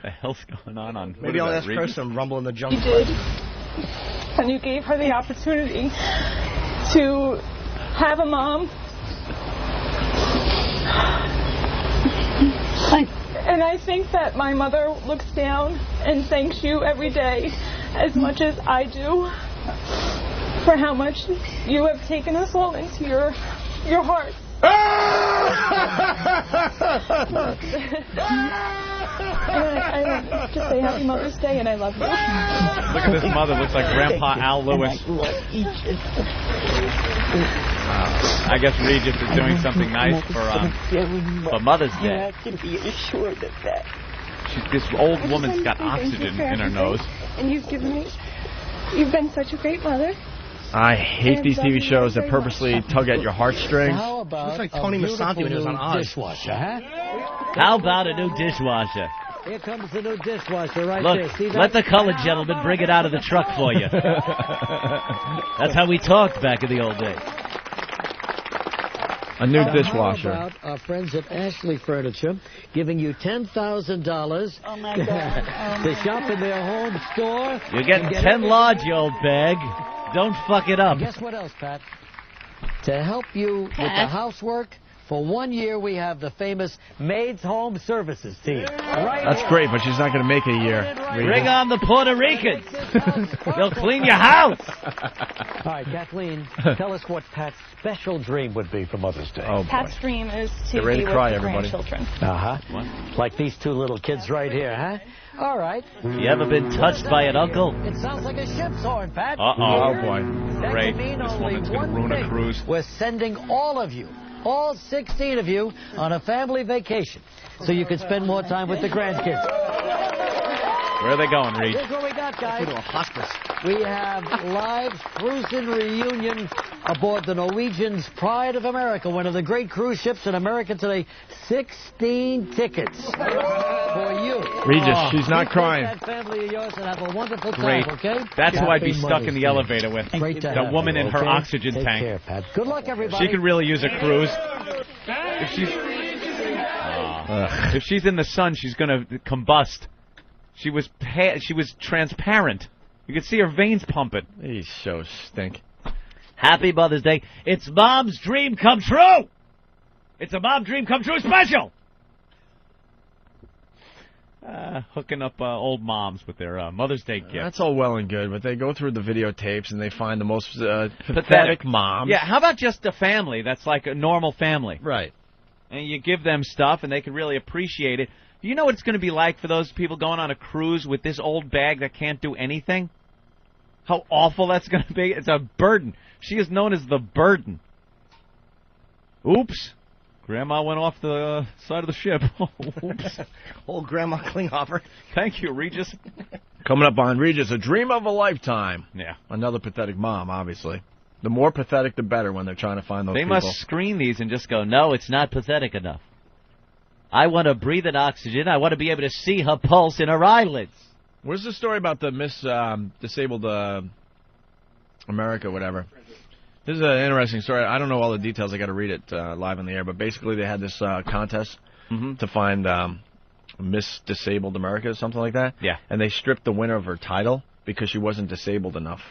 the hell's going on? Maybe I'll ask her some Rumble in the Jungle. You did. And you gave her the opportunity to have a mom. And I think that my mother looks down and thanks you every day as much as I do for how much you have taken us all into your heart. And I just say Happy Mother's Day and I love you. Look at this mother. Looks like Grandpa Al Lewis. I guess Regis is doing something nice for Mother's Day. You have to be assured of that. This old woman's got oxygen in her nose. And you've been such a great mother. I hate these TV shows that purposely tug at your heartstrings. How about looks like Tony Masanti when he was on Oz. Dishwasher, huh? How about a new dishwasher? Here comes the new dishwasher right Look, there. See that? let the colored gentleman bring it out of the truck for you. That's how we talked back in the old days. A new dishwasher. How about our friends at Ashley Furniture giving you $10,000 Oh, my God. to shop in their home store? You're getting 10 large, you old bag. Don't fuck it up. And guess what else, Pat? To help you with the housework, for 1 year we have the famous Maids Home Services team. That's great, but she's not going to make it a year. Bring on the Puerto Ricans. They'll clean your house. All right, Kathleen, tell us what Pat's special dream would be for Mother's Day. Oh, boy. Pat's dream is to Get ready be to with cry, the everybody. grandchildren. Uh-huh. Like these two little kids right here, huh? All right. You ever been touched by an uncle? It sounds like a ship's horn, Pat. Uh-oh. Oh, boy. That Great. could mean This only woman's going to one ruin a thing. cruise. We're sending all of you, all 16 of you, on a family vacation so you can spend more time with the grandkids. Where are they going, Reed? Here's what we got, guys. To a hospice. We have live cruising reunion aboard the Norwegian's Pride of America, one of the great cruise ships in America today. 16 tickets for you. Regis, she's not Take crying. that family of yours and have a wonderful Great. time, okay? That's who I'd be Happy stuck in Mother's the Day. elevator with. Great to The have woman you, in her okay? oxygen Take tank. care, Pat. Good luck, everybody. She could really use a cruise. If she's in the sun, she's going to combust. She was transparent. You could see her veins pumping. These shows stink. Happy Mother's Day. It's Mom's dream come true. It's a Mom dream come true special. Hooking up old moms with their Mother's Day gift. That's all well and good, but they go through the videotapes and they find the most pathetic mom. Yeah, how about just a family that's like a normal family? Right. And you give them stuff and they can really appreciate it. Do you know what it's going to be like for those people going on a cruise with this old bag that can't do anything? How awful that's going to be. It's a burden. She is known as the burden. Oops. Grandma went off the side of the ship. Oops. Old Grandma Klinghoffer. Thank you, Regis. Coming up on Regis, a dream of a lifetime. Yeah. Another pathetic mom, obviously. The more pathetic, the better when they're trying to find those They people. must screen these and just go, no, it's not pathetic enough. I want to breathe in oxygen. I want to be able to see her pulse in her eyelids. Where's the story about the Miss Disabled America, whatever? This is an interesting story. I don't know all the details. I got to read it live on the air. But basically, they had this contest to find Miss Disabled America or something like that. Yeah. And they stripped the winner of her title because she wasn't disabled enough.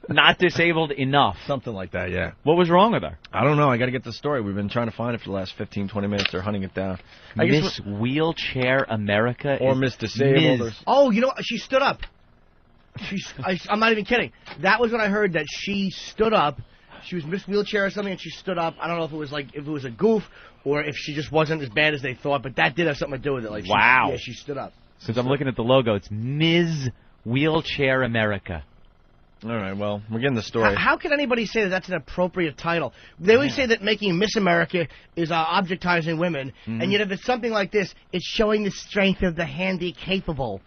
Not disabled enough. Something like that, yeah. What was wrong with her? I don't know. I got to get the story. We've been trying to find it for the last 15, 20 minutes. They're hunting it down. I Miss Wheelchair America? Or Miss Disabled. Ms. Oh, you know what? She stood up. I'm not even kidding. That was when I heard that she stood up. She was Miss Wheelchair or something, and she stood up. I don't know if it was a goof or if she just wasn't as bad as they thought, but that did have something to do with it. Like, wow. Yeah, she stood up. Since I'm looking at the logo, it's Ms. Wheelchair America. All right, well, we're getting the story. How can anybody say that that's an appropriate title? They always say that making Miss America is objectizing women, and yet if it's something like this, it's showing the strength of the handy-capable.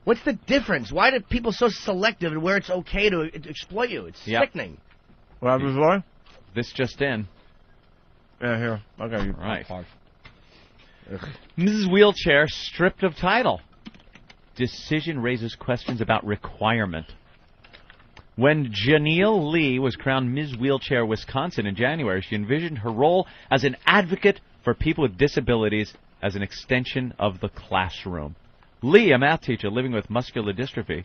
What's the difference? Why are people so selective in where it's okay to exploit you? It's sickening. What happened before? This just in. Yeah, here. Okay. Right. Mrs. Wheelchair stripped of title. Decision raises questions about requirement. When Janelle Lee was crowned Ms. Wheelchair Wisconsin in January, she envisioned her role as an advocate for people with disabilities as an extension of the classroom. Lee, a math teacher living with muscular dystrophy,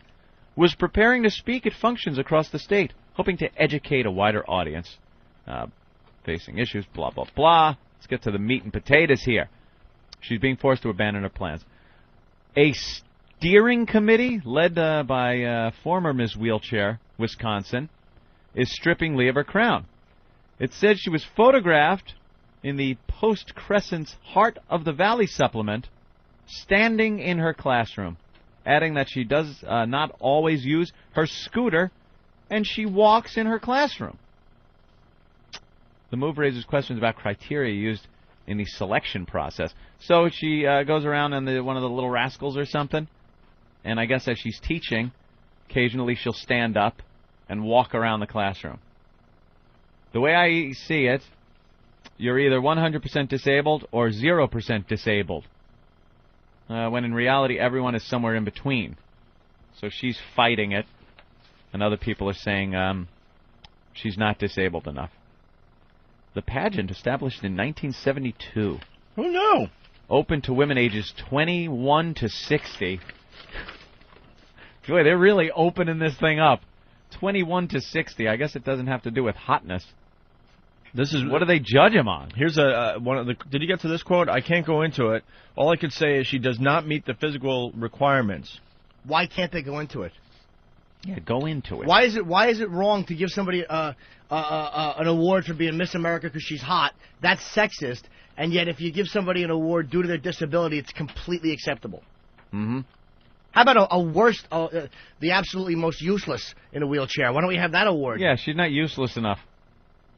was preparing to speak at functions across the state, hoping to educate a wider audience. Facing issues, blah, blah, blah. Let's get to the meat and potatoes here. She's being forced to abandon her plans. A steering committee led by former Miss Wheelchair, Wisconsin, is stripping Lee of her crown. It said she was photographed in the Post-Crescent's Heart of the Valley supplement, standing in her classroom, adding that she does not always use her scooter, and she walks in her classroom. The move raises questions about criteria used in the selection process. So she goes around in one of the little rascals or something, and I guess as she's teaching, occasionally she'll stand up and walk around the classroom. The way I see it, you're either 100% disabled or 0% disabled, when in reality everyone is somewhere in between. So she's fighting it, and other people are saying she's not disabled enough. The pageant, established in 1972. Who knew? Open to women ages 21 to 60. Boy, they're really opening this thing up. 21 to 60. I guess it doesn't have to do with hotness. This is what do they judge him on? Here's one of the. Did you get to this quote? I can't go into it. All I could say is she does not meet the physical requirements. Why can't they go into it? Yeah, go into it. Why is it wrong to give somebody an award for being Miss America because she's hot? That's sexist. And yet, if you give somebody an award due to their disability, it's completely acceptable. Mm-hmm. How about a worst, the absolutely most useless in a wheelchair? Why don't we have that award? Yeah, she's not useless enough.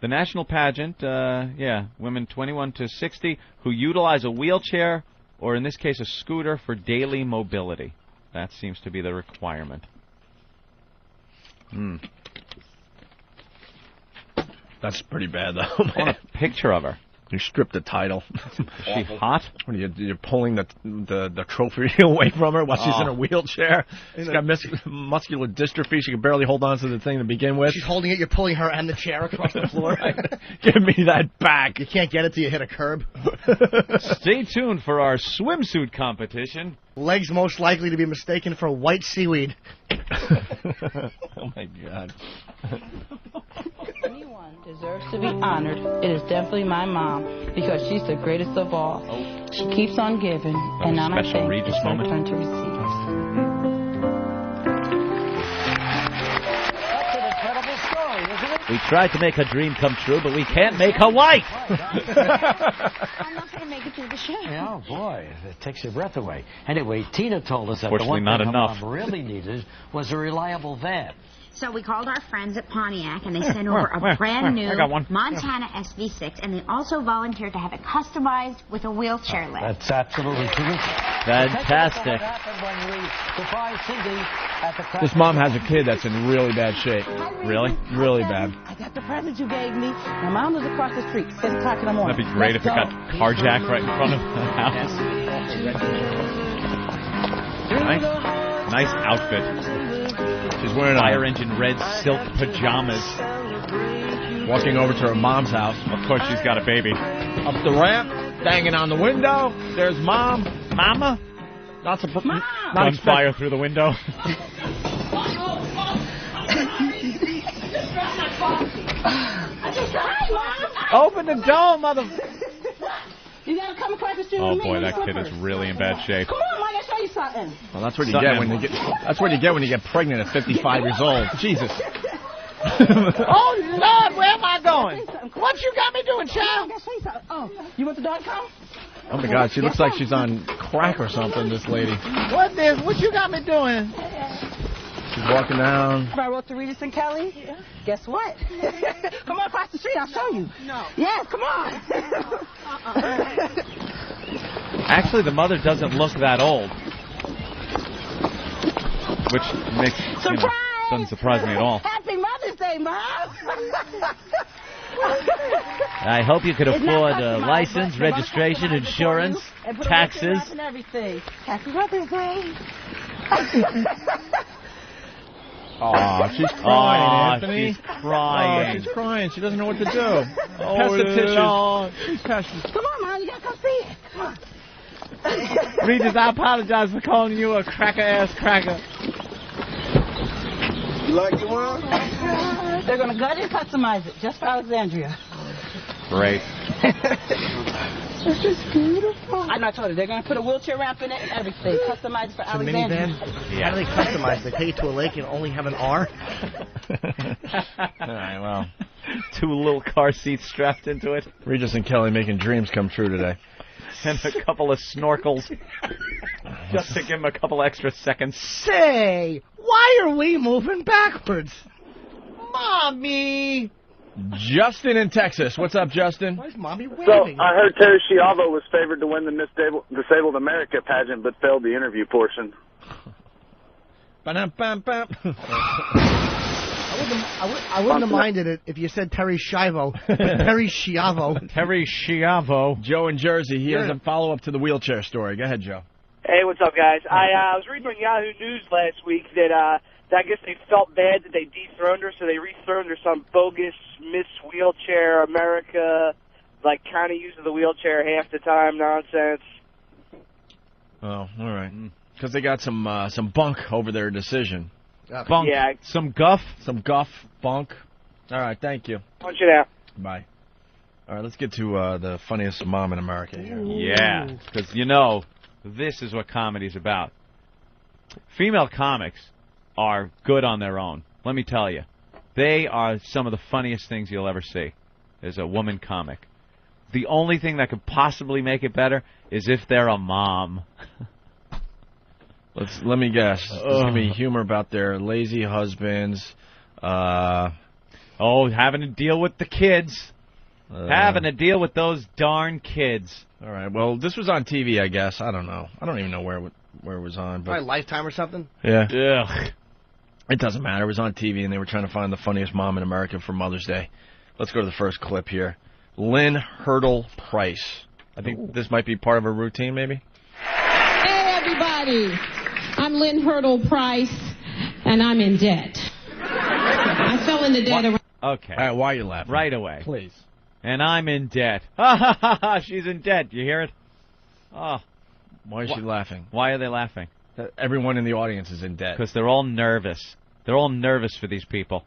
The national pageant, women 21 to 60 who utilize a wheelchair, or in this case a scooter, for daily mobility. That seems to be the requirement. That's pretty bad, though. I want a picture of her. You stripped the title. Is she hot? What are you're pulling the trophy away from her while she's in a wheelchair. She's got muscular dystrophy. She can barely hold on to the thing to begin with. She's holding it. You're pulling her and the chair across the floor. Give me that back. You can't get it till you hit a curb. Stay tuned for our swimsuit competition. Legs most likely to be mistaken for white seaweed. Oh, my God. Anyone deserves to be honored. It is definitely my mom, because she's the greatest of all. She keeps on giving, and now I think it's her turn to receive. That's an incredible story, isn't it? We tried to make her dream come true, but we can't make her white. I'm not going to make it through the show. Yeah, oh boy, it takes your breath away. Anyway, Tina told us that the Fortunately, one not thing her enough. mom really needed was a reliable van. So we called our friends at Pontiac, and they sent over a brand new Montana SV6, and they also volunteered to have it customized with a wheelchair lift. That's absolutely terrific. Fantastic. What happened when we surprised Cindy at the This mom has a kid that's in really bad shape. Really? Really bad. I got the present you gave me. My mom lives across the street, 6 o'clock in the morning. That'd be great if it got carjacked right in front of the house. Nice outfit. She's wearing Fire engine red silk pajamas. walking over to her mom's house. Of course, she's got a baby. Up the ramp, banging on the window. There's Mom. Mama? Not Gunfire through the window. Open the door, mother... You gotta come across the street Oh with me. boy, that kid is really in bad shape. Come on, Mike, I'll show you something. Well, that's what you get when you get. That's what you get when you get pregnant at 55 years old. Jesus. Oh Lord, where am I going? What you got me doing, child? Oh, you want the dog come? Oh my God, she looks like she's on crack or something. This lady. What you got me doing? She's walking down. I wrote to Regis and Kelly. Yeah. Guess what? Come on across the street, I'll show you. No. Yes, come on. Actually, the mother doesn't look that old, which makes doesn't surprise me at all. Happy Mother's Day, Mom. I hope you could afford a license, registration, insurance, taxes. And everything. Happy Mother's Day. Oh, she's crying, Anthony. She's crying. Oh, she's crying. She doesn't know what to do. Pass the tissues. She's passionate. Come on, Mom, you gotta come see it. Come on. Regis, I apologize for calling you a cracker-ass cracker. You like it, one? They're going to gut and customize it just for Alexandria. Great. This is beautiful. I know, I told you, they're going to put a wheelchair ramp in it and everything. Customized for It's a Alexandria. minivan? Yeah. How do they customize? They take it to a lake and only have an R? All right, well. 2 little car seats strapped into it. Regis and Kelly making dreams come true today. And a couple of snorkels. Just to give him a couple extra seconds. Say, why are we moving backwards? Mommy! Justin in Texas. What's up, Justin? Why is Mommy So, waving? I heard Terry Schiavo was favored to win the Miss Disabled America pageant, but failed the interview portion. Ba-dum-bum-bum. I wouldn't have minded it if you said Terry Schiavo, but Terry Schiavo. Terry Schiavo. Joe in Jersey. He has a follow-up to the wheelchair story. Go ahead, Joe. Hey, what's up, guys? I was reading on Yahoo News last week that I guess they felt bad that they dethroned her, so they rethroned her some bogus Miss Wheelchair America, like kind of uses the wheelchair half the time nonsense. Oh, all right. Because they got some bunk over their decision. Bunk. Yeah. Some guff. Some guff, bunk. All right, thank you. Punch it out. Bye. All right, let's get to the funniest mom in America here. Yeah, because, you know, this is what comedy's about. Female comics are good on their own. Let me tell you. They are some of the funniest things you'll ever see as a woman comic. The only thing that could possibly make it better is if they're a mom. Let me guess. There's going to be humor about their lazy husbands. Having to deal with the kids. Having to deal with those darn kids. All right. Well, this was on TV, I guess. I don't know. I don't even know where it was on. But Probably Lifetime or something? yeah. Ugh. It doesn't matter. It was on TV, and they were trying to find the funniest mom in America for Mother's Day. Let's go to the first clip here. Lynn Hurdle Price. I think this might be part of her routine, maybe. Hey, everybody. I'm Lynn Hurdle Price, and I'm in debt. I fell into debt around... Okay. All right, why are you laughing? Right away. Please. And I'm in debt. Ha ha ha ha! She's in debt. You hear it? Oh. Why is she laughing? Why are they laughing? Everyone in the audience is in debt. Because they're all nervous. They're all nervous for these people.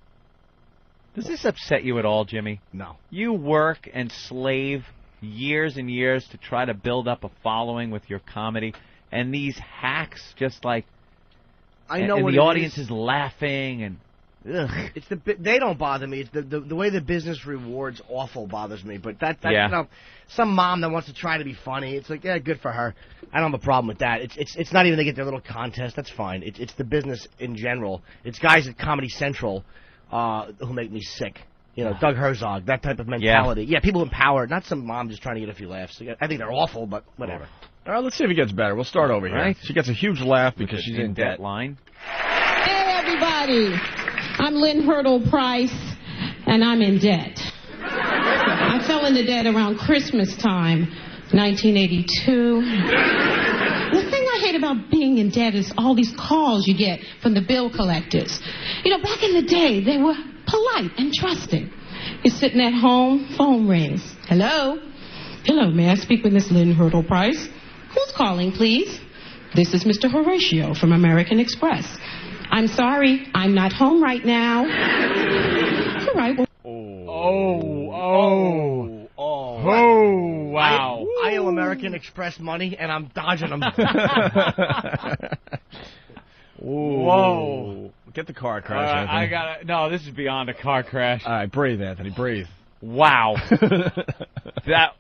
Does this upset you at all, Jimmy? No. You work and slave years and years to try to build up a following with your comedy, and these hacks just like... I know and what the it audience is laughing, and... Ugh. It's they don't bother me. It's the way the business rewards awful bothers me. But that Yeah. you know, some mom that wants to try to be funny, it's like, yeah, good for her. I don't have a problem with that. It's not even they get their little contest. That's fine. It's the business in general. It's guys at Comedy Central who make me sick. You know, Doug Herzog, that type of mentality. Yeah, people empowered, not some mom just trying to get a few laughs. I think they're awful, but whatever. All right, let's see if it gets better. We'll start over here. Right. She gets a huge laugh because she's in debt. Line. Hey, everybody. I'm Lynn Hurdle Price, and I'm in debt. I fell into debt around Christmas time, 1982. The thing I hate about being in debt is all these calls you get from the bill collectors. You know, back in the day, they were polite and trusting. You're sitting at home, phone rings. Hello? Hello, may I speak with Miss Lynn Hurdle Price? Who's calling, please? This is Mr. Horatio from American Express. I'm sorry, I'm not home right now. All right, well... Wow. I owe American Express money, and I'm dodging them. Whoa. Get the car crash, Anthony. I gotta... No, this is beyond a car crash. All right, breathe, Anthony, breathe. Wow. That...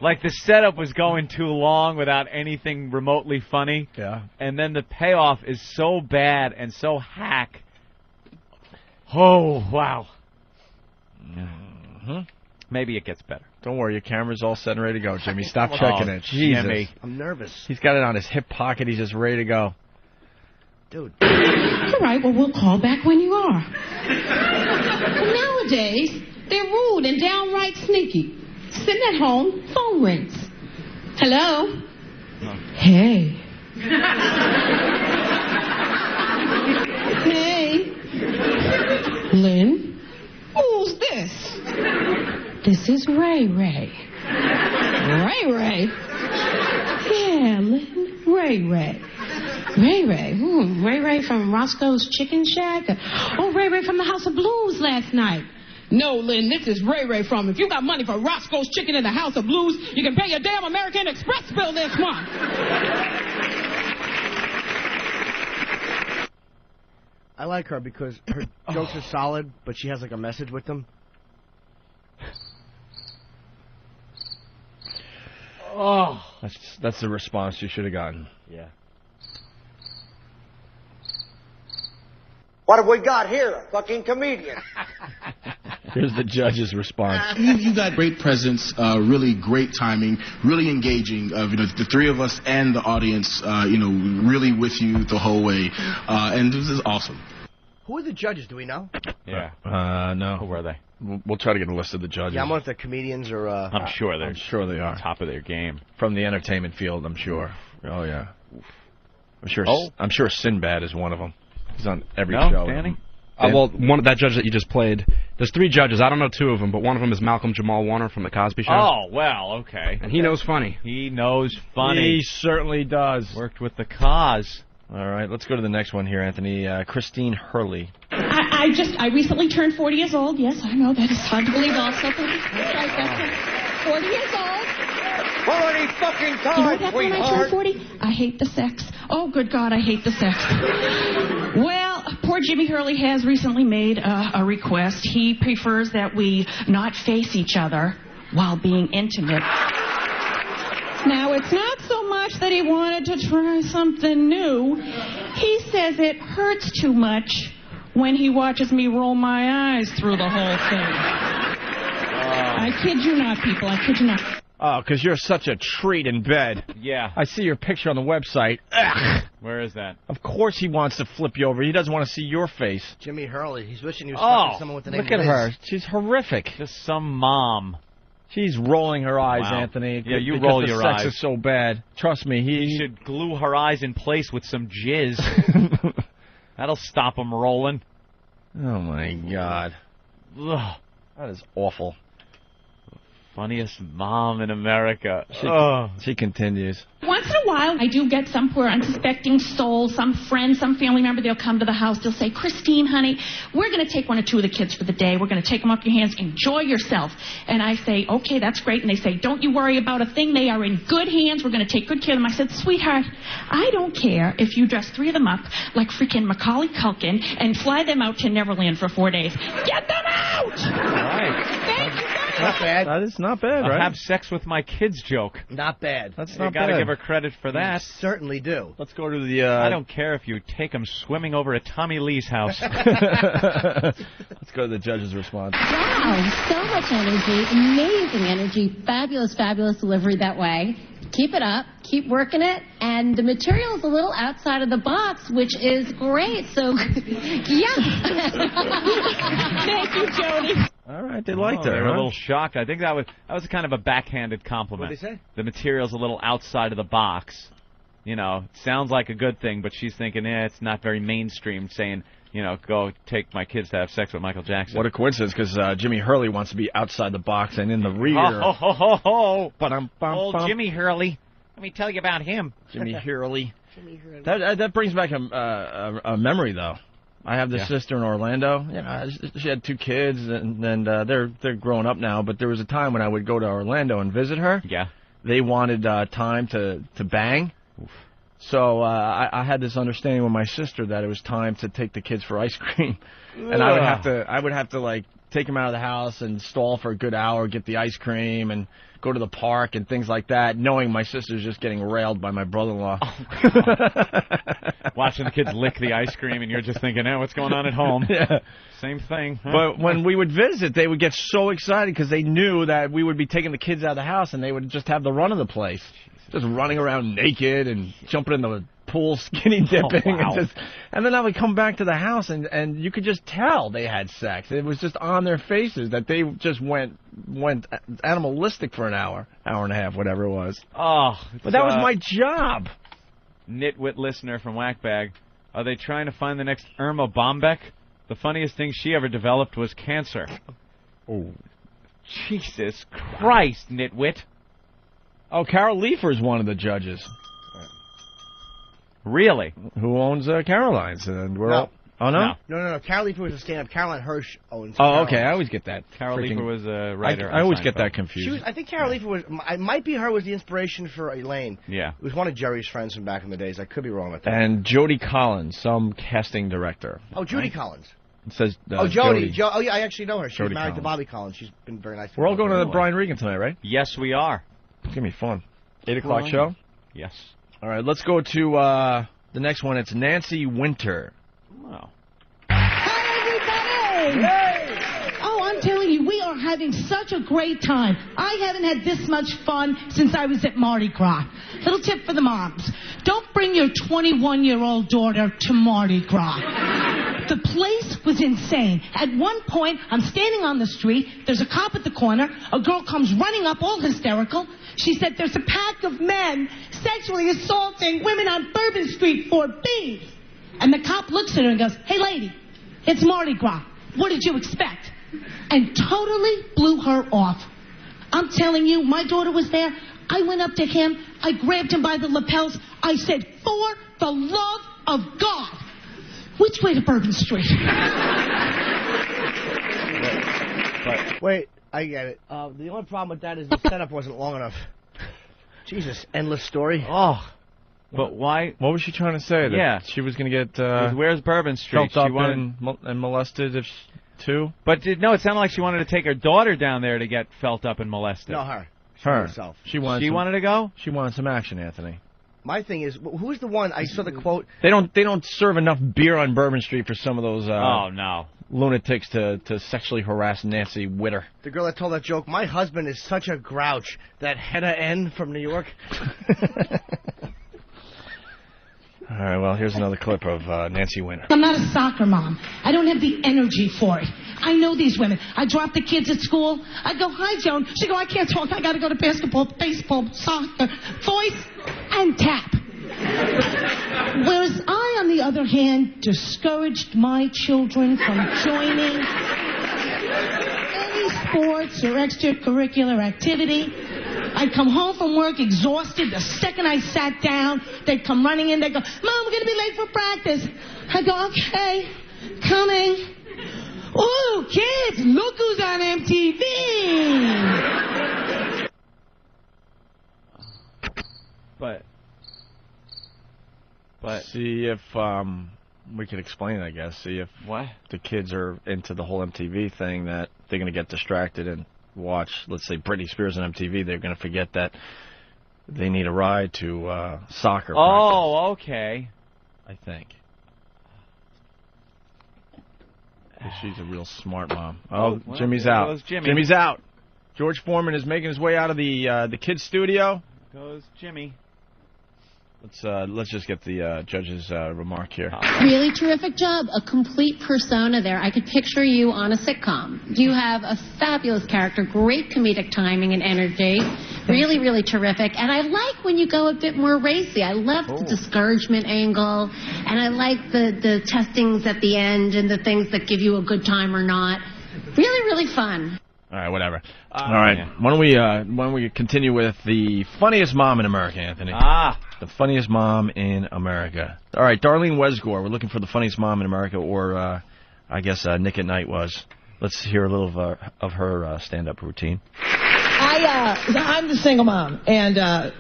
Like, the setup was going too long without anything remotely funny. Yeah. And then the payoff is so bad and so hack. Oh, wow. Mm-hmm. Maybe it gets better. Don't worry, your camera's all set and ready to go, Jimmy. Stop checking it. Jesus. Jimmy. I'm nervous. He's got it on his hip pocket. He's just ready to go. Dude. All right, well, we'll call back when you are. Nowadays, they're rude and downright sneaky. Sitting at home, phone rings. Hello? Hey. Hey. Lynn? Who's this? This is Ray Ray. Ray Ray? Yeah, Yeah, Lynn. Ray Ray. Ray Ray. Ray Ray from Roscoe's Chicken Shack. Oh, Ray Ray from the House of Blues last night. No, Lynn, this is Ray Ray from. If you got money for Roscoe's Chicken in the House of Blues, you can pay your damn American Express bill this month. I like her because her jokes are solid, but she has like a message with them. Oh, that's the response you should have gotten. Yeah. What have we got here? A fucking comedian. Here's the judge's response. You got great presence, really great timing, really engaging. The three of us and the audience, really with you the whole way, and this is awesome. Who are the judges? Do we know? Yeah. No. Who were they? We'll try to get a list of the judges. Yeah, I'm wondering if they're comedians or. I'm sure they're. I'm sure they are top of their game from the entertainment field. I'm sure. Oh yeah. I'm sure. Oh. I'm sure Sinbad is one of them. He's on every No, show. Danny? Well, that judge that you just played, there's 3 judges. I don't know 2 of them, but one of them is Malcolm Jamal Warner from The Cosby Show. Oh, well, okay. And he knows funny. He knows funny. He certainly does. Worked with the cause. All right, let's go to the next one here, Anthony. Christine Hurley. I recently turned 40 years old. Yes, I know that is hard to believe also. That's right, 40 years old. 40 fucking times, You know what happened when I turned sweetheart. 40? I hate the sex. Oh, good God, I hate the sex. Well, poor Jimmy Hurley has recently made a request. He prefers that we not face each other while being intimate. Now, it's not so much that he wanted to try something new. He says it hurts too much when he watches me roll my eyes through the whole thing. I kid you not, people. I kid you not. Oh, because you're such a treat in bed. Yeah. I see your picture on the website. Ugh. Where is that? Of course he wants to flip you over. He doesn't want to see your face. Jimmy Hurley. He's wishing he was fucking someone with the name look at Liz. her. She's horrific. Just some mom. She's rolling her eyes, Wow. Anthony. Yeah, you because roll the your sex eyes. is so bad. Trust me. He should glue her eyes in place with some jizz. That'll stop them rolling. Oh, my God. Ugh. That is awful. Funniest mom in America. She continues. Once in a while, I do get some poor unsuspecting soul, some friend, some family member. They'll come to the house. They'll say, Christine, honey, we're going to take 1 or 2 of the kids for the day. We're going to take them off your hands. Enjoy yourself. And I say, okay, that's great. And they say, don't you worry about a thing. They are in good hands. We're going to take good care of them. I said, sweetheart, I don't care if you dress 3 of them up like freaking Macaulay Culkin and fly them out to Neverland for 4 days. Get them out! All right. Thank you very Not bad. That is not bad, right? Have sex with my kids joke. Not bad. That's You not got to bad. give her credit for that. Certainly do. Let's go to the... I don't care if you take them swimming over at Tommy Lee's house. Let's go to the judge's response. Wow, so much energy, amazing energy, fabulous, fabulous delivery that way. Keep it up, keep working it, and the material is a little outside of the box, which is great, so, yeah. Thank you, Jody. All right, they liked They her. were a huh? little shocked. I think that was kind of a backhanded compliment. What'd they say? The material's a little outside of the box. You know, it sounds like a good thing, but she's thinking, it's not very mainstream, saying, go take my kids to have sex with Michael Jackson. What a coincidence, because Jimmy Hurley wants to be outside the box and in the rear. Ho, ho, ho, ho. Ba-dum-bum-bum. Old Jimmy Hurley. Let me tell you about him. Jimmy Hurley. That brings back a memory, though. I have this sister in Orlando. She had 2 kids, and they're grown up now. But there was a time when I would go to Orlando and visit her. Yeah. They wanted time to bang. Oof. So I had this understanding with my sister that it was time to take the kids for ice cream, and I would have to like take them out of the house and stall for a good hour, get the ice cream, and go to the park and things like that, knowing my sister's just getting railed by my brother-in-law. Watching the kids lick the ice cream, and you're just thinking, what's going on at home? Yeah. Same thing. Huh? But when we would visit, they would get so excited because they knew that we would be taking the kids out of the house, and they would just have the run of the place. Just running around naked and jumping in the pool, skinny dipping, and then I would come back to the house, and you could just tell they had sex. It was just on their faces that they just went animalistic for an hour and a half, whatever it was. Oh, but that was my job. Nitwit listener from Whackbag. Are they trying to find the next Irma Bombeck? The funniest thing she ever developed was cancer. Oh, Jesus Christ, Nitwit. Oh, Carol Leifer is one of the judges. Really? Who owns Caroline's? And we're all... Oh, no? No. Carol Leifer was a stand-up. Caroline Hirsch owns. Oh, okay. I always get that. Carol Leifer was a writer. I always get that confused. I think Carol Leifer was. It might be her was the inspiration for Elaine. Yeah. It was one of Jerry's friends from back in the days. I could be wrong with that. And Jody Collins, some casting director. Oh, Judy Collins. It says Jody. Oh, yeah, I actually know her. She's Jody married to Collins. Bobby Collins. She's been very nice. We're all going to the Brian Regan tonight, right? Yes, we are. It's going to be fun. 8 o'clock show? Yes. All right, let's go to the next one. It's Nancy Winter. Wow. Oh, I'm telling you, we are having such a great time. I haven't had this much fun since I was at Mardi Gras. Little tip for the moms. Don't bring your 21-year-old daughter to Mardi Gras. The place was insane. At one point, I'm standing on the street. There's a cop at the corner. A girl comes running up, all hysterical. She said, there's a pack of men sexually assaulting women on Bourbon Street for beans. And the cop looks at her and goes, hey, lady, it's Mardi Gras. What did you expect? And totally blew her off. I'm telling you, my daughter was there. I went up to him. I grabbed him by the lapels. I said, for the love of God, which way to Bourbon Street? Wait, I get it. The only problem with that is the setup wasn't long enough. Jesus, endless story. Oh. But why? What was she trying to say? That she was going to get... where's Bourbon Street? Felt up and molested too? But no, it sounded like she wanted to take her daughter down there to get felt up and molested. No, her. Herself. She wanted to go? She wanted some action, Anthony. My thing is, who's the one? I saw the quote. They don't serve enough beer on Bourbon Street for some of those lunatics to sexually harass Nancy Witter. The girl that told that joke, my husband is such a grouch, that Hedda N from New York. All right, well, here's another clip of Nancy Winter. I'm not a soccer mom. I don't have the energy for it. I know these women. I drop the kids at school. I go, hi, Joan. She go, I can't talk. I got to go to basketball, baseball, soccer, voice, and tap. Whereas I, on the other hand, discouraged my children from joining any sports or extracurricular activity. I'd come home from work exhausted. The second I sat down, they'd come running in. They'd go, Mom, we're going to be late for practice. I'd go, okay, coming. Ooh, kids, look who's on MTV. But see if we could explain it, I guess. See if the kids are into the whole MTV thing, that they're going to get distracted and watch, let's say, Britney Spears on MTV. They're going to forget that they need a ride to soccer practice. Oh, okay. I think. She's a real smart mom. Oh, well, Jimmy's out. Goes Jimmy. Jimmy's out. George Foreman is making his way out of the kids' studio. Goes Jimmy. Let's just get the judge's remark here. Really terrific job. A complete persona there. I could picture you on a sitcom. You have a fabulous character, great comedic timing and energy. Really, really terrific. And I like when you go a bit more racy. I love the discouragement angle, and I like the testings at the end and the things that give you a good time or not. Really, really fun. All right, whatever. All right, yeah. Why don't we continue with the funniest mom in America, Anthony? The funniest mom in America. All right, Darlene Wesgore. We're looking for the funniest mom in America, or I guess Nick at Nite was. Let's hear a little of her stand-up routine. I'm the single mom, and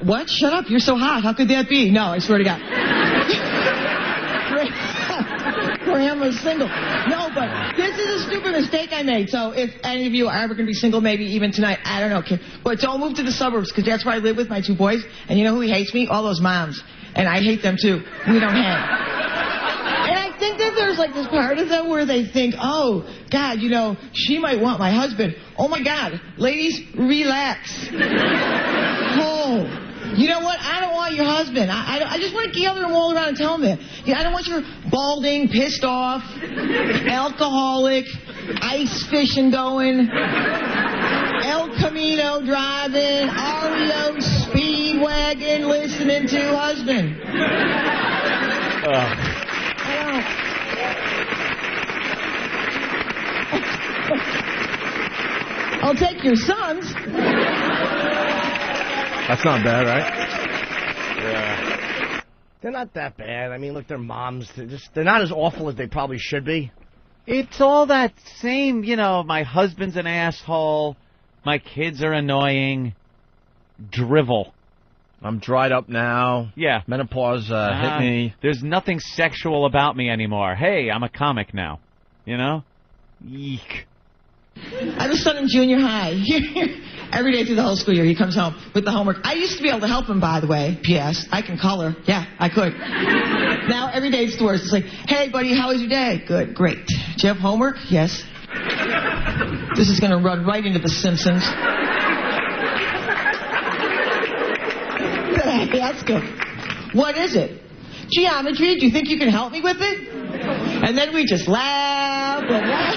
what? Shut up! You're so hot. How could that be? No, I swear to God. Grandma's single. No, but this is a stupid mistake I made. So if any of you are ever going to be single, maybe even tonight, I don't know. But don't move to the suburbs, because that's where I live with my two boys. And you know who hates me? All those moms. And I hate them, too. We don't hang. And I think that there's like this part of them where they think, oh, God, you know, she might want my husband. Oh, my God. Ladies, relax. Oh. You know what? I don't want your husband. I just want to gather them all around and tell them that. I don't want your balding, pissed off, alcoholic, ice fishing going, El Camino driving, REO Speedwagon listening to husband. I'll take your sons. That's not bad, right? They're not that bad. I mean, look, they're moms. They're not as awful as they probably should be. It's all that same, my husband's an asshole, my kids are annoying, drivel. I'm dried up now. Yeah. Menopause hit me. There's nothing sexual about me anymore. Hey, I'm a comic now. Eek. I have a son in junior high. Every day through the whole school year, he comes home with the homework. I used to be able to help him, by the way. P.S. I can color. Yeah, I could. Now, every day it's the worst. It's like, hey, buddy, how was your day? Good, great. Do you have homework? Yes. This is going to run right into The Simpsons. Ask him, what is it? Geometry, do you think you can help me with it? And then we just laugh and laugh.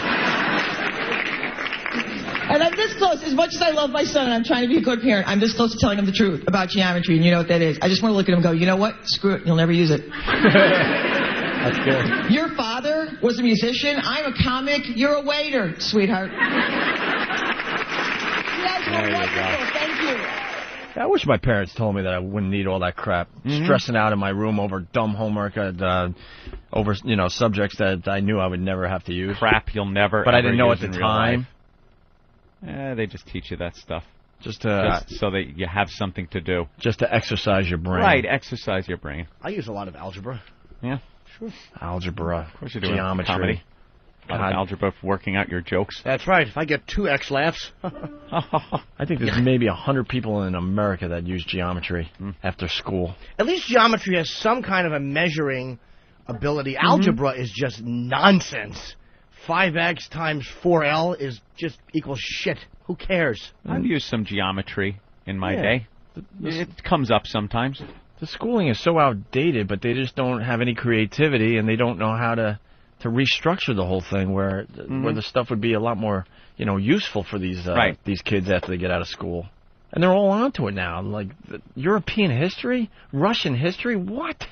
And I'm this close, as much as I love my son and I'm trying to be a good parent, I'm this close to telling him the truth about geometry, and you know what that is. I just want to look at him and go, you know what? Screw it, you'll never use it. That's good. Your father was a musician, I'm a comic, you're a waiter, sweetheart. You guys were wonderful, thank you. I wish my parents told me that I wouldn't need all that crap. Stressing out in my room over dumb homework, over subjects that I knew I would never have to use. Crap you'll never. But I didn't know use at the in real time. Life. They just teach you that stuff. Just so that you have something to do. Just to exercise your brain. Right, exercise your brain. I use a lot of algebra. Yeah, sure. Algebra. Of course you do. Geometry. Comedy. A lot of algebra for working out your jokes. That's right. If I get 2x laughs. I think there's maybe 100 people in America that use geometry after school. At least geometry has some kind of a measuring ability. Algebra is just nonsense. 5x times 4L is just equals shit. Who cares? I've used some geometry in my day. It comes up sometimes. The schooling is so outdated, but they just don't have any creativity, and they don't know how to restructure the whole thing where the stuff would be a lot more, useful for these kids after they get out of school. And they're all onto it now. Like European history, Russian history, what?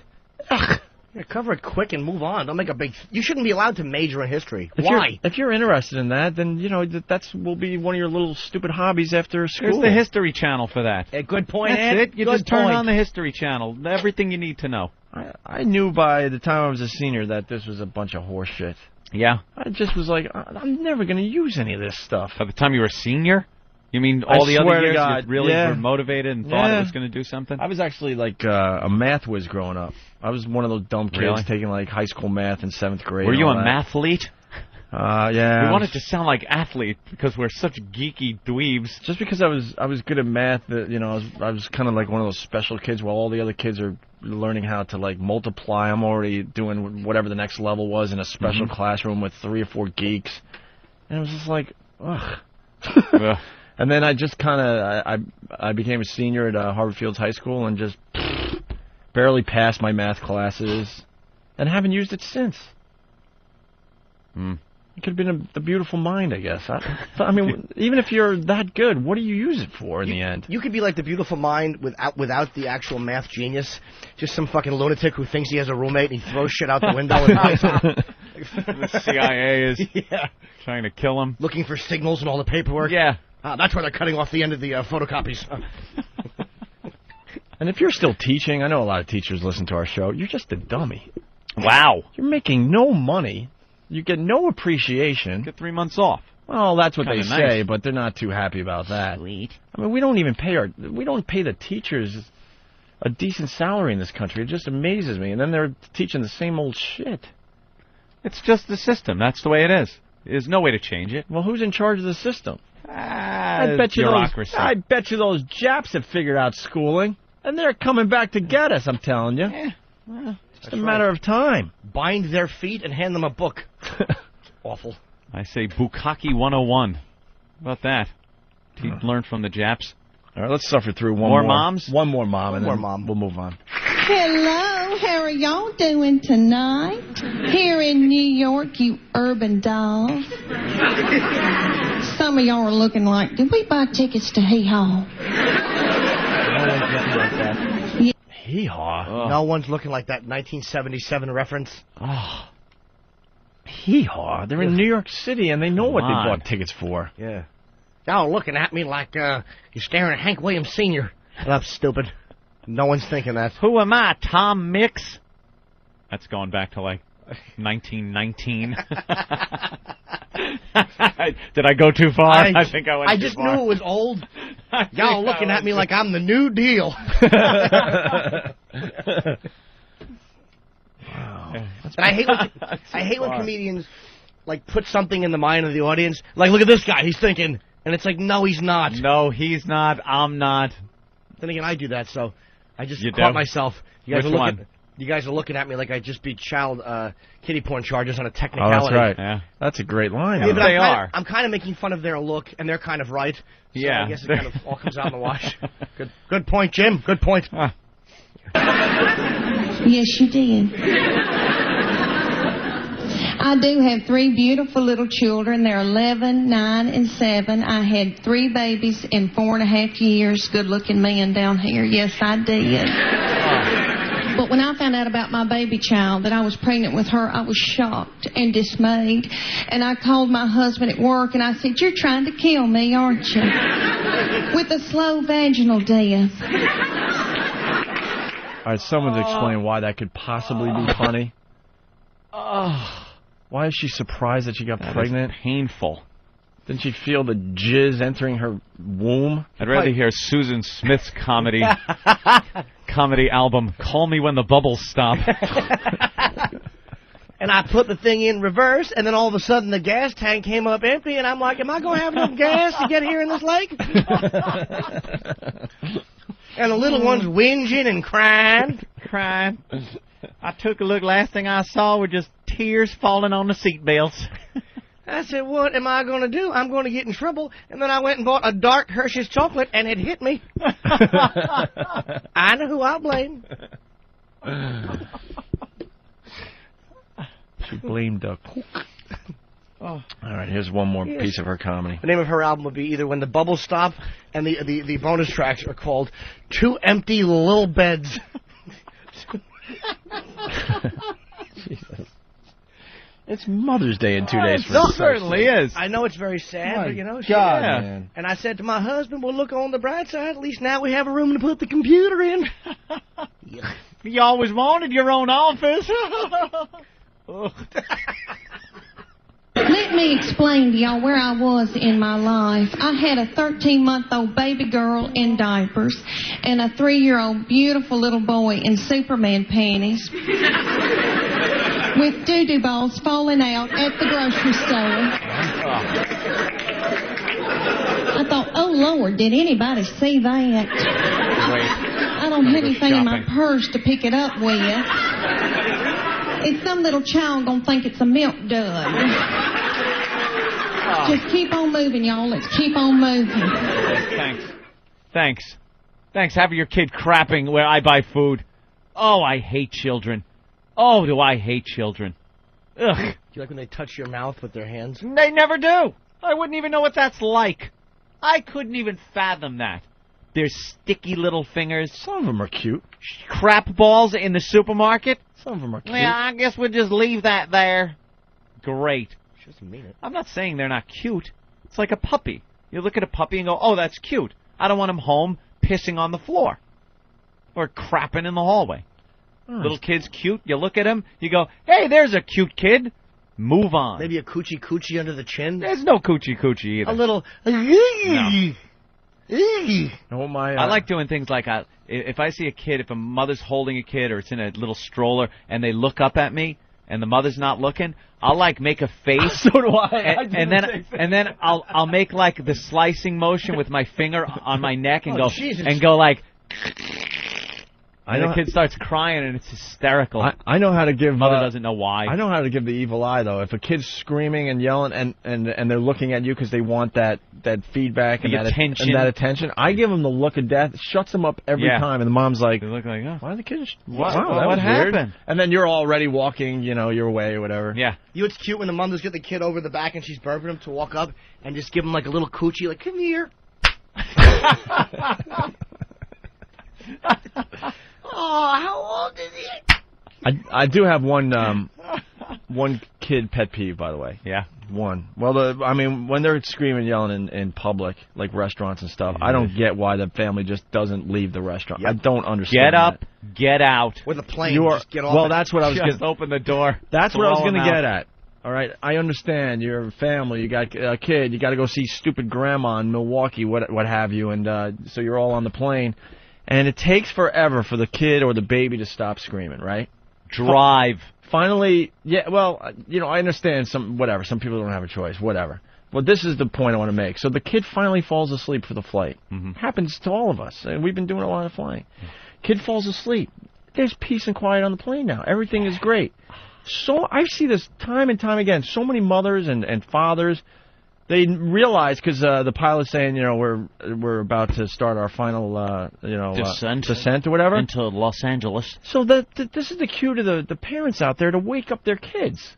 Ugh. Yeah, cover it quick and move on. Don't make a big. You shouldn't be allowed to major in history. Why? If you're interested in that, then that will be one of your little stupid hobbies after school. There's the History Channel for that. Good point. That's Ed. it. You just turn on the History Channel. Everything you need to know. I knew by the time I was a senior that this was a bunch of horse shit. Yeah. I just was like, I'm never going to use any of this stuff. By the time you were a senior? You mean all the other years you really were motivated and thought it was going to do something? I was actually like a math whiz growing up. I was one of those dumb kids taking like high school math in 7th grade. Were you a mathlete? Yeah. We wanted to sound like athlete because we're such geeky dweebs. Just because I was good at math, I was kind of like one of those special kids while all the other kids are learning how to like multiply. I'm already doing whatever the next level was in a special classroom with 3 or 4 geeks, and it was just like, ugh. And then I just kind of I became a senior at Harvard Fields High School and just barely passed my math classes, and haven't used it since. It could have been the beautiful mind, I guess. I mean, even if you're that good, what do you use it for in the end? You could be like the beautiful mind without the actual math genius. Just some fucking lunatic who thinks he has a roommate and he throws shit out the window and buys it. The CIA is trying to kill him. Looking for signals and all the paperwork. Yeah. That's why they're cutting off the end of the photocopies. And if you're still teaching, I know a lot of teachers listen to our show, you're just a dummy. Wow. You're making no money. You get no appreciation. Get 3 months off. Well, that's what they Kinda say, nice. but they're not too happy about that. Sweet. I mean, we don't even pay the teachers a decent salary in this country. It just amazes me. And then they're teaching the same old shit. It's just the system. That's the way it is. There's no way to change it. Well, who's in charge of the system? I bet you those Japs have figured out schooling, and they're coming back to get us, I'm telling you. Yeah. Well, it's a matter of time. Bind their feet and hand them a book. Awful. I say Bukkake 101. How about that? To learn from the Japs. All right, let's suffer through one more moms? One more mom, One and more then mom. we'll move on. Hello, how are y'all doing tonight? Here in New York, you urban dolls. Some of y'all are looking like, did we buy tickets to Hee Haw? Hee Haw? No one's looking like that 1977 reference. Oh. Hee Haw? They're in New York City, and they know what they bought tickets for. Yeah. Y'all looking at me like you're staring at Hank Williams Sr. That's stupid. No one's thinking that. Who am I, Tom Mix? That's going back to like 1919. Did I go too far? I think I went too far. I just knew it was old. Y'all looking at me like I'm the New Deal. Wow. And I hate when comedians like put something in the mind of the audience. Like, look at this guy, he's thinking, and it's like, no, he's not. No, he's not. I'm not. Then again, I do that, so I just You caught do? myself. Which one? You guys are looking at me like I just beat child kiddie porn charges on a Oh, technicality. that's right. Yeah. That's a great line. Yeah, but They are. I'm kind of making fun of their look, and they're kind of right. So Yeah. I guess it kind of all comes out in the wash. Good point, Jim. Good point. Yes, you did. I do have 3 beautiful little children. They're 11, 9, and 7. I had 3 babies in 4.5 years. Good-looking men down here. Yes, I did. But when I found out about my baby child, that I was pregnant with her, I was shocked and dismayed. And I called my husband at work, and I said, "You're trying to kill me, aren't you? With a slow vaginal death." All right, someone's explain why that could possibly be funny. Why is she surprised that she got pregnant? Painful. Didn't she feel the jizz entering her womb? I'd rather hear Susan Smith's comedy album, Call Me When the Bubbles Stop. And I put the thing in reverse, and then all of a sudden the gas tank came up empty, and I'm like, am I going to have enough gas to get here in this lake? And the little one's whinging and crying. I took a look. Last thing I saw were just tears falling on the seatbelts. I said, what am I going to do? I'm going to get in trouble. And then I went and bought a dark Hershey's chocolate, and it hit me. I know who I'll blame. She blamed the cook. All right, here's one more piece of her comedy. The name of her album would be either When the Bubbles Stop, and the bonus tracks are called 2 Empty Little Beds. Jesus. It's Mother's Day in 2 days. It certainly is. I know it's very sad, but you know. God, man. And I said to my husband, well, look on the bright side. At least now we have a room to put the computer in. You always wanted your own office. Let me explain to y'all where I was in my life. I had a 13-month-old baby girl in diapers and a 3-year-old beautiful little boy in Superman panties with doo-doo balls falling out at the grocery store. I thought, oh, Lord, did anybody see that? I don't have anything in my purse to pick it up with. Is some little child gonna think it's a milk dud? Just keep on moving, y'all. Let's keep on moving. Thanks. Have your kid crapping where I buy food. Oh, I hate children. Oh, do I hate children. Ugh. Do you like when they touch your mouth with their hands? They never do. I wouldn't even know what that's like. I couldn't even fathom that. Their sticky little fingers. Some of them are cute. Crap balls in the supermarket. Some of them are cute. Yeah, I guess we'll just leave that there. Great. She doesn't mean it. I'm not saying they're not cute. It's like a puppy. You look at a puppy and go, oh, that's cute. I don't want him home pissing on the floor or crapping in the hallway. Little kid's cute. You look at him, you go, hey, there's a cute kid. Move on. Maybe a coochie under the chin? There's no coochie either. A little... No. I like doing things like if I see a kid, if a mother's holding a kid or it's in a little stroller and they look up at me and the mother's not looking, I'll like make a face. So do I. And then I'll make like the slicing motion with my finger on my neck and Jesus. go like. And the kid starts crying and it's hysterical. I know how to give. Mother doesn't know why. I know how to give the evil eye though. If a kid's screaming and yelling and they're looking at you because they want that feedback and that attention, I give them the look of death. It shuts them up every time. And the mom's like, they look like, oh, why are the kids? Wow, what happened? Weird. And then you're already walking, your way or whatever. Yeah. It's cute when the mom just get the kid over the back and she's burping him to walk up and just give him like a little coochie, like, come here. Oh, how old is he? I do have one kid pet peeve, by the way. Yeah. One. Well, I mean, when they're screaming, yelling in public, like restaurants and stuff, I don't get why the family just doesn't leave the restaurant. I don't understand. Get up, get out. With a plane, just get off. Well, that's what I was just open the door. That's what I was going to Throw 'em get out. at. All right, I understand. You're a family. You got a kid. You got to go see stupid grandma in Milwaukee, what have you, and so you're all on the plane, and it takes forever for the kid or the baby to stop screaming, right? Drive. Finally, yeah, well, I understand some people don't have a choice, whatever. But this is the point I want to make. So the kid finally falls asleep for the flight. Happens to all of us. And we've been doing a lot of flying. Kid falls asleep. There's peace and quiet on the plane now. Everything is great. So I see this time and time again. So many mothers and fathers, they realize because the pilot's saying, we're about to start our final, descent or whatever into Los Angeles. So this is the cue to the parents out there to wake up their kids.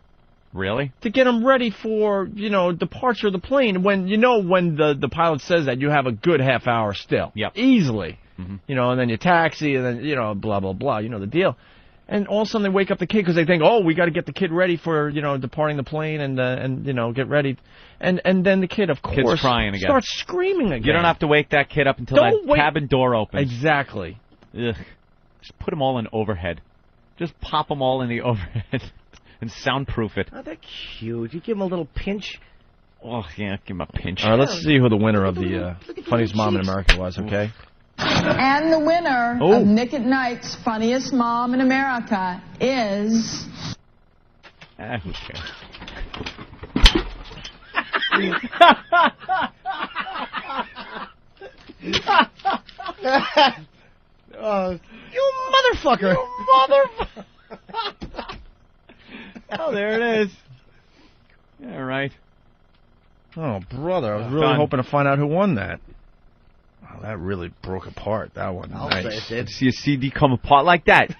Really? To get them ready for departure of the plane. When when the pilot says that, you have a good half hour still. Yep. Easily. And then you taxi and then blah blah blah. You know the deal. And all of a sudden they wake up the kid because they think, oh, we got to get the kid ready for departing the plane and get ready, and then the kid, of course, Kid's crying again. Starts screaming again. You don't have to wake that kid up until cabin door opens. Exactly. Ugh. Just put them all in overhead. Just pop them all in the overhead and soundproof it. Oh, they're cute. You give them a little pinch. Oh yeah, give him a pinch. All right, let's see who the winner of the funniest mom in America was. Okay. And the winner of Nick at Night's Funniest Mom in America is... Who cares? You motherfucker! Oh, there it is. Yeah, right. Oh, brother, I was really hoping to find out who won that. Oh, that really broke apart. That one. I'll say it did. See a CD come apart like that.